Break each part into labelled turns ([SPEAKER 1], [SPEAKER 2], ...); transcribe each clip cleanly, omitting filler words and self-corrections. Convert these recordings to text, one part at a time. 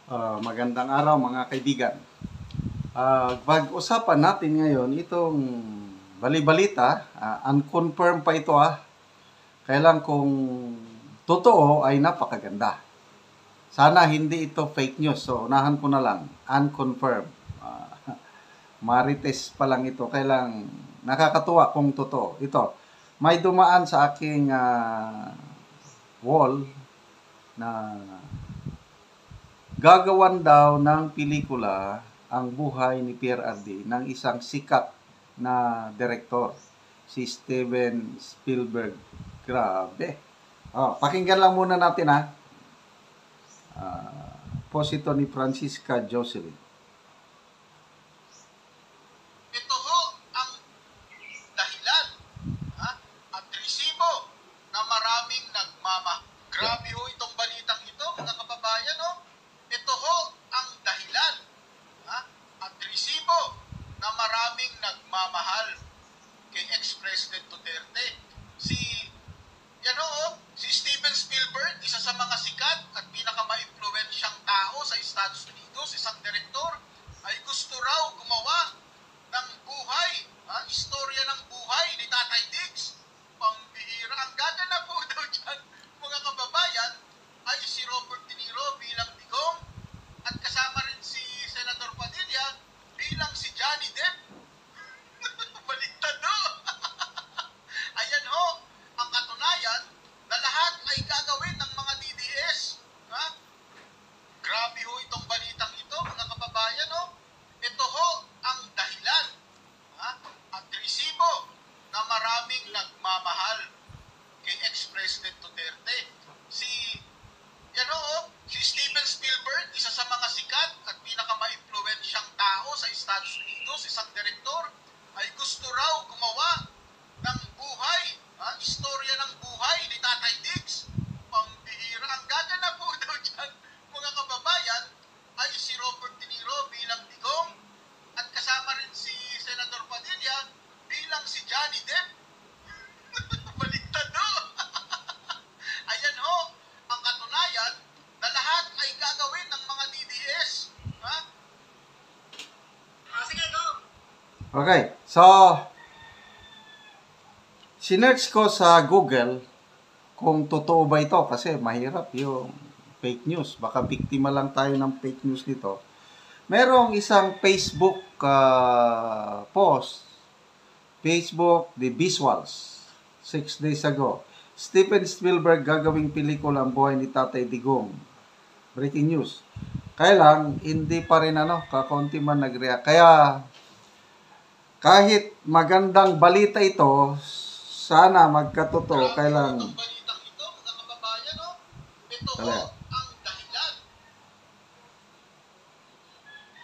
[SPEAKER 1] Magandang araw mga kaibigan. Pag-usapan natin ngayon itong balibalita, unconfirmed pa ito Kailan kung totoo ay napakaganda. Sana hindi ito fake news. So unahan ko na lang, unconfirmed. Marites pa lang ito. Kailang nakakatuwa kung totoo. Ito, may dumaan sa aking wall na gagawan daw ng pelikula ang buhay ni Pierre Ardi ng isang sikat na direktor, si Steven Spielberg. Grabe. Pakinggan lang muna natin post ito ni Francisca Jocelyn.
[SPEAKER 2] Ito ho ang dahilan at resibo na maraming Grabe ho itong balitang ito, mga kababayan. Ito ho ang dahilan at resibo na maraming nagmamahal kay ex-President Duterte. Si Steven Spielberg, isa sa mga sikat at pinakamaimpluwensyang tao sa Estados Unidos, isang direktor, ay gusto raw gumawa ng buhay, istorya ng buhay ni Tatay Diggs. Pambihira. Ang gaganap po daw dyan, mga kababayan, ay si Robert De Niro bilang Digong at kasama rin si Senator Padilla bilang si Johnny Depp. Baliktad no? Ayan ho, ang katunayan na lahat ay gagawin ng mga DDS. Grabe ho itong balitang ito, mga kababayan. Ito ho ang dahilan at resibo na maraming nagmamahal kay ex-President Duterte. Si Steven Spielberg, isa sa mga sikat at pinakamaimpluwensyang tao sa Estados Unidos, isang direktor, ay gusto raw gumawa ng buhay, istorya ng buhay ni Tatay Diggs. Pambihira. Ang gaganap po daw dyan, mga kababayan, ay si Robert De Niro bilang Digong at kasama rin si Senator Padilla bilang si Johnny Depp. Baliktad no? Ayan ho, ang katunayan na lahat ay gagawin ng mga DDS. Sige, go!
[SPEAKER 1] Okay, so sinearch ko sa Google kung totoo ba ito kasi mahirap yung fake news. Baka biktima lang tayo ng fake news nito. Merong isang Facebook post, Facebook The Visuals, 6 days ago. Steven Spielberg gagawing pelikula ang buhay ni Tatay Digong. Breaking news. Kaya lang, hindi pa rin kakunti man nag-react. Kaya, kahit magandang balita ito, sana magkatotoo. Kaya lang,
[SPEAKER 2] Itong balitang ito, mga kababayan, ito ho ang dahilan.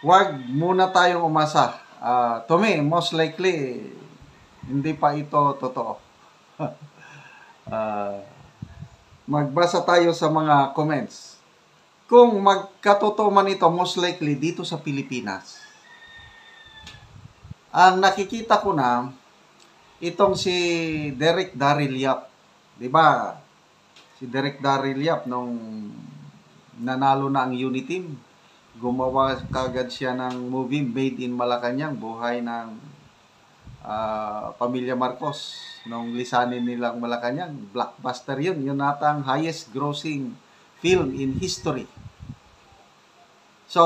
[SPEAKER 1] wag muna tayong umasa. To me, most likely, hindi pa ito totoo. Magbasa tayo sa mga comments. Kung magkatotoo man ito, most likely dito sa Pilipinas. Ang nakikita ko na, itong si Derek Daryl Yap. Diba? Si Derek Daryl Yap, nung nanalo na ang Uniteam, gumawa kagad siya ng movie Made in Malacanang, buhay ng pamilya Marcos. Nung lisanin nilang Malacanang, blockbuster yun. Yun natang highest grossing film in history. So,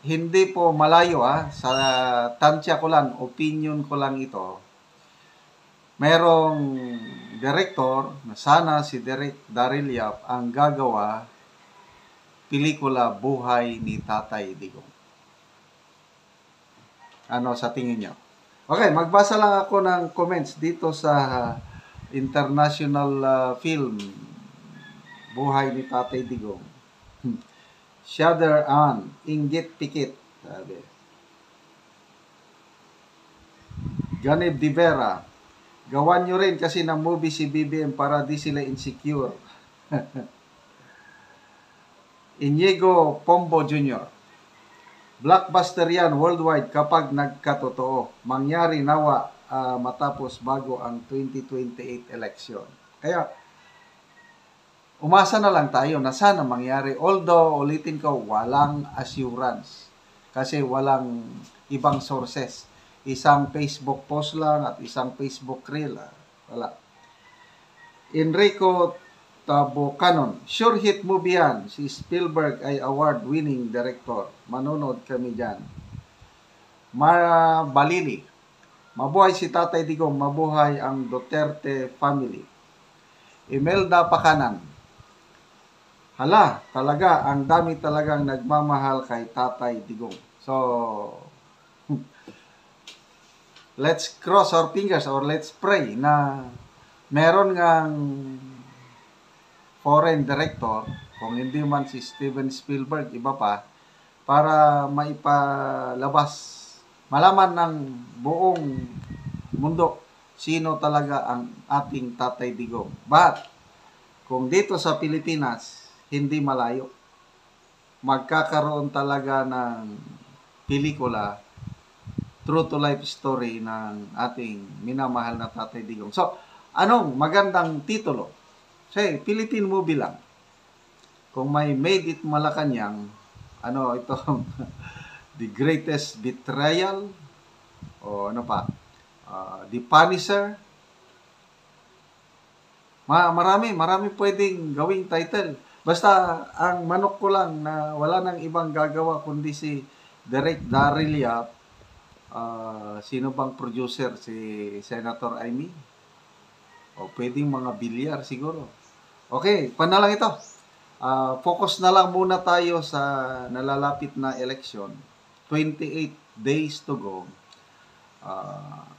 [SPEAKER 1] hindi po malayo sa tansya ko lang, opinion ko lang ito. Merong director na sana si Derek Daryl Yap ang gagawa pelikula buhay ni Tatay Digong. Ano sa tingin niyo? Okay, magbasa lang ako ng comments dito sa international film buhay ni Tatay Digong. Shudder on, inggit pikit. Sabi. Ganib Di Vera, gawan nyo rin kasi ng movie si BBM para di sila insecure. Inigo Pombo Jr. Blockbuster yan worldwide kapag nagkatotoo. Mangyari nawa matapos bago ang 2028 election. Kaya umasa na lang tayo na sana mangyari. Although, ulitin ko, walang assurance. Kasi walang ibang sources. Isang Facebook post lang at isang Facebook reel. Wala. Enrico Tabocanon. Sure hit movie yan. Si Spielberg ay award-winning director. Manonood kami dyan. Mara Balili. Mabuhay si Tatay Digong. Mabuhay ang Duterte family. Imelda Pakanan. Hala, talaga, ang dami talagang nagmamahal kay Tatay Digong. So, let's cross our fingers or let's pray na meron ngang foreign director, kung hindi man si Steven Spielberg, iba pa, para maipalabas, malaman ng buong mundo sino talaga ang ating Tatay Digong. But, kung dito sa Pilipinas, hindi malayo. Magkakaroon talaga ng pelikula, true to life story ng ating minamahal na Tatay Digong. So, anong magandang titulo? Say, Philippine movie lang. Kung may Made It Malacanang, ano ito, The Greatest Betrayal, o ano pa, The Punisher. Marami pwedeng gawing title. Basta, ang manok ko lang na wala nang ibang gagawa kundi si Direk Daryl Yap. Sino bang producer? Si Senator Amy? O pwedeng mga bilyar siguro. Okay, panalang ito. Focus na lang muna tayo sa nalalapit na election. 28 days to go.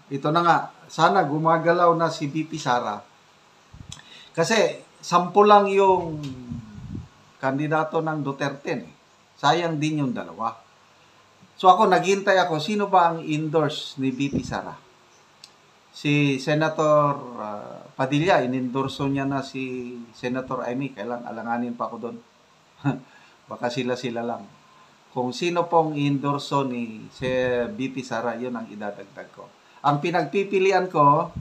[SPEAKER 1] Ito na nga, sana gumagalaw na si BP Sara. Kasi 10 lang yung kandidato ng Duterte. Sayang din yung dalawa. So ako, naghintay ako, sino ba ang endorse ni BP Sara? Si Senator Padilla, inendorso niya na si Senator Amy. Kailang alanganin pa ako doon. Baka sila lang. Kung sino pong endorso ni BP Sara, yun ang idadagdag ko. Ang pinagpipilian ko,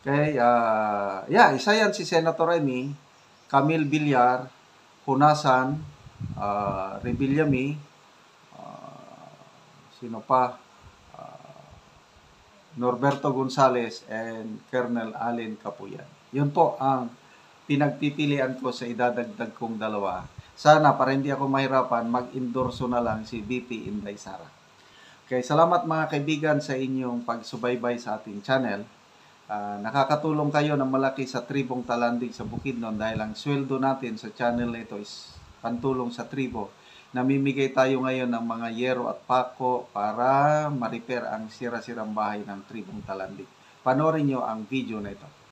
[SPEAKER 1] isa yan si Senator Amy, Camille Villar, Hunasan, Rebillami, sino pa, Norberto Gonzales, and Colonel Allen Capuyan. Yun po ang pinagpipilian ko sa idadagdag kong dalawa. Sana, para hindi ako mahirapan, mag-endorso na lang si BP Inday Sara. Okay, salamat mga kaibigan sa inyong pagsubaybay sa ating channel. Nakakatulong kayo ng malaki sa tribong Talandig sa Bukidnon dahil ang sweldo natin sa channel na ito is pantulong sa tribo. Namimigay tayo ngayon ng mga yero at pako para ma-repair ang sira-sirang bahay ng tribong Talandig. Panoorin nyo ang video na ito.